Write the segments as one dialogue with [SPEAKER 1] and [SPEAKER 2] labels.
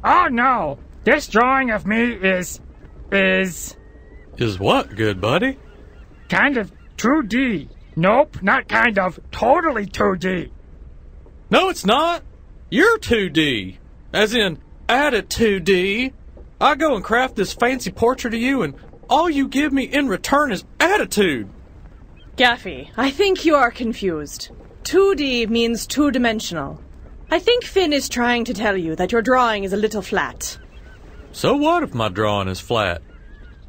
[SPEAKER 1] Oh no! This drawing of me is
[SPEAKER 2] Is what, good buddy?
[SPEAKER 1] kind of 2D. Nope, not kind of. Totally 2D.
[SPEAKER 2] No, it's not. You're 2D. As in, added 2D. I go and craft this fancy portrait of you, and all you give me in return is attitude.
[SPEAKER 3] Gaffy, I think you are confused. 2D means two-dimensional. I think Finn is trying to tell you that your drawing is a little flat.
[SPEAKER 2] So what if my drawing is flat?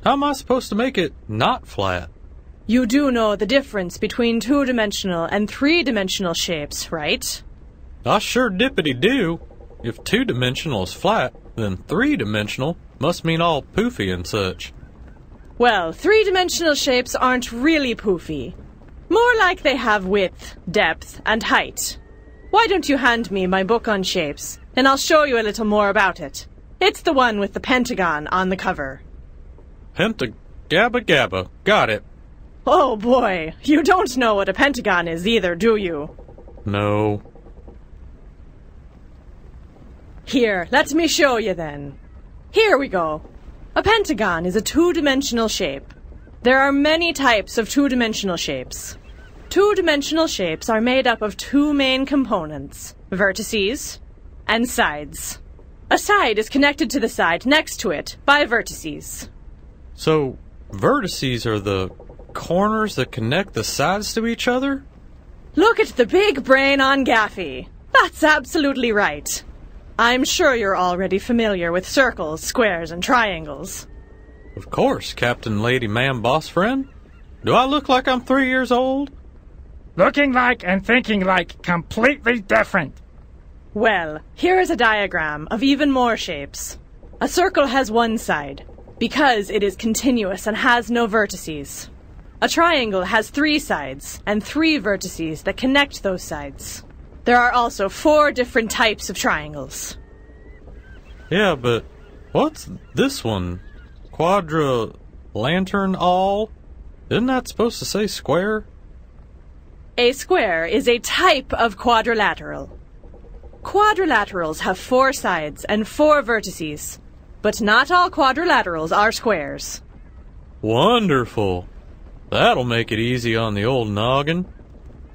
[SPEAKER 2] How am I supposed to make it not flat?
[SPEAKER 3] You do know the difference between two-dimensional and three-dimensional shapes, right?
[SPEAKER 2] I sure dippity do. If two-dimensional is flat, then three-dimensional must mean all poofy and such.
[SPEAKER 3] Well, three-dimensional shapes aren't really poofy. More like they have width, depth, and height. Why don't you hand me my book on shapes, and I'll show you a little more about it. It's the one with the pentagon on the cover.
[SPEAKER 2] Gabba. Got it.
[SPEAKER 3] Oh boy, you don't know what a pentagon is either, do you?
[SPEAKER 2] No.
[SPEAKER 3] Here, let me show you then. Here we go. A pentagon is a two-dimensional shape. There are many types of two-dimensional shapes. Two-dimensional shapes are made up of two main components, vertices and sides. A side is connected to the side next to it by vertices.
[SPEAKER 2] So, vertices are the corners that connect the sides to each other?
[SPEAKER 3] Look at the big brain on Gaffy. That's absolutely right. I'm sure you're already familiar with circles, squares, and triangles.
[SPEAKER 2] Of course, Captain Lady Man Boss Friend. Do I look like I'm 3 years old?
[SPEAKER 1] Looking like and thinking like completely different.
[SPEAKER 3] Well, here is a diagram of even more shapes. A circle has one side, because it is continuous and has no vertices. A triangle has 3 sides and 3 vertices that connect those sides. There are also 4 different types of triangles.
[SPEAKER 2] Yeah, but what's this one? Lantern all? Isn't that supposed to say square?
[SPEAKER 3] A square is a type of quadrilateral. Quadrilaterals have 4 sides and 4 vertices, but not all quadrilaterals are squares.
[SPEAKER 2] Wonderful. That'll make it easy on the old noggin.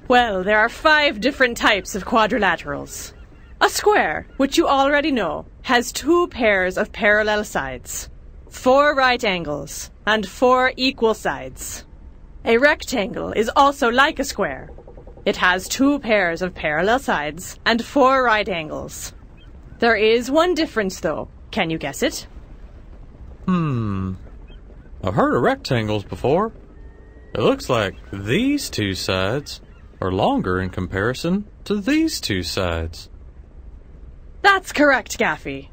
[SPEAKER 3] Well, there are 5 different types of quadrilaterals. A square, which you already know, has 2 pairs of parallel sides, 4 right angles, and 4 equal sides. A rectangle is also like a square. It has 2 pairs of parallel sides and 4 right angles. There is one difference, though. Can you guess it?
[SPEAKER 2] I've heard of rectangles before. It looks like these 2 sides are longer in comparison to these 2 sides.
[SPEAKER 3] That's correct, Gaffy.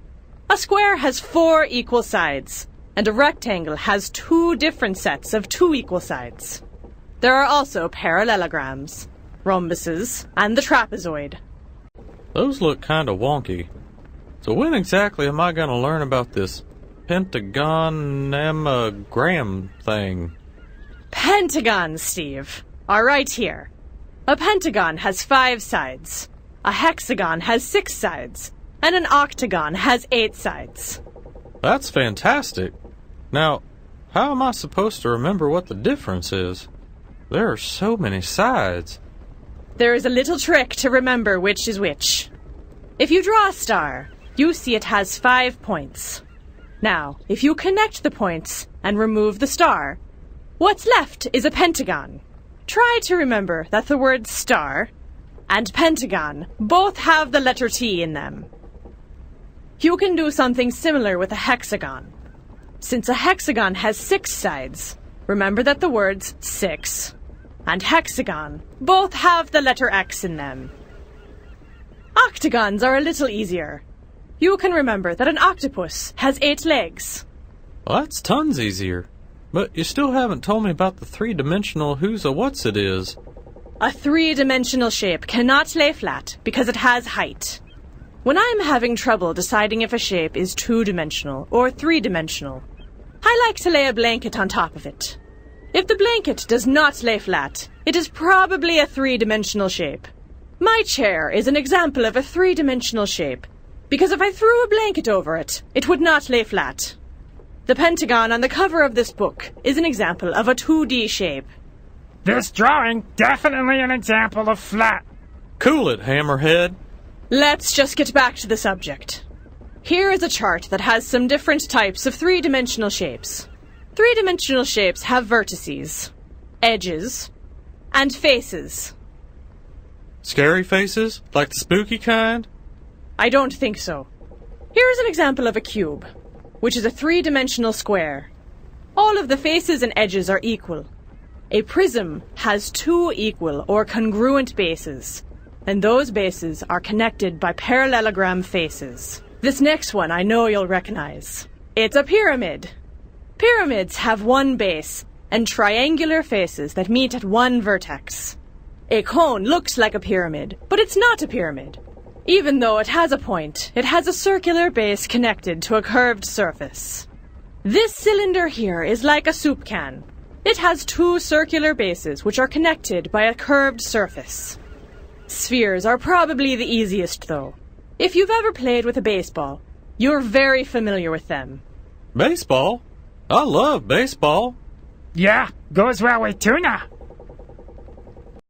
[SPEAKER 3] A square has 4 equal sides, and a rectangle has 2 different sets of 2 equal sides. There are also parallelograms, rhombuses, and the trapezoid.
[SPEAKER 2] Those look kind of wonky. So when exactly am I going to learn about this pentagon-gram thing?
[SPEAKER 3] Pentagons, Steve, are right here. A pentagon has 5 sides, a hexagon has 6 sides, and an octagon has 8 sides.
[SPEAKER 2] That's fantastic. Now, how am I supposed to remember what the difference is? There are so many sides.
[SPEAKER 3] There is a little trick to remember which is which. If you draw a star, you see it has 5 points. Now, if you connect the points and remove the star, what's left is a pentagon. Try to remember that the words star and pentagon both have the letter T in them. You can do something similar with a hexagon. Since a hexagon has 6 sides, remember that the words 6 and hexagon both have the letter X in them. Octagons are a little easier. You can remember that an octopus has 8 legs.
[SPEAKER 2] Well, that's tons easier. But you still haven't told me about the 3-dimensional who's-a-what's-it is.
[SPEAKER 3] A 3-dimensional shape cannot lay flat because it has height. When I'm having trouble deciding if a shape is 2-dimensional or 3-dimensional, I like to lay a blanket on top of it. If the blanket does not lay flat, it is probably a 3-dimensional shape. My chair is an example of a 3-dimensional shape, Because if I threw a blanket over it, it would not lay flat. The pentagon on the cover of this book is an example of a 2D shape.
[SPEAKER 1] This drawing, definitely an example of flat.
[SPEAKER 2] Cool it, Hammerhead.
[SPEAKER 3] Let's just get back to the subject. Here is a chart that has some different types of three-dimensional shapes. Three-dimensional shapes have vertices, edges, and faces.
[SPEAKER 2] Scary faces? Like the spooky kind?
[SPEAKER 3] I don't think so. Here is an example of a cube, which is a three-dimensional square. All of the faces and edges are equal. A prism has two equal or congruent bases, and those bases are connected by parallelogram faces. This next one I know you'll recognize. It's a pyramid. Pyramids have one base and triangular faces that meet at one vertex. A cone looks like a pyramid, but it's not a pyramid. Even though it has a point, it has a circular base connected to a curved surface. This cylinder here is like a soup can. It has two circular bases which are connected by a curved surface. Spheres are probably the easiest, though. If you've ever played with a baseball, you're very familiar with them.
[SPEAKER 2] Baseball? I love baseball.
[SPEAKER 1] Yeah, goes well with tuna.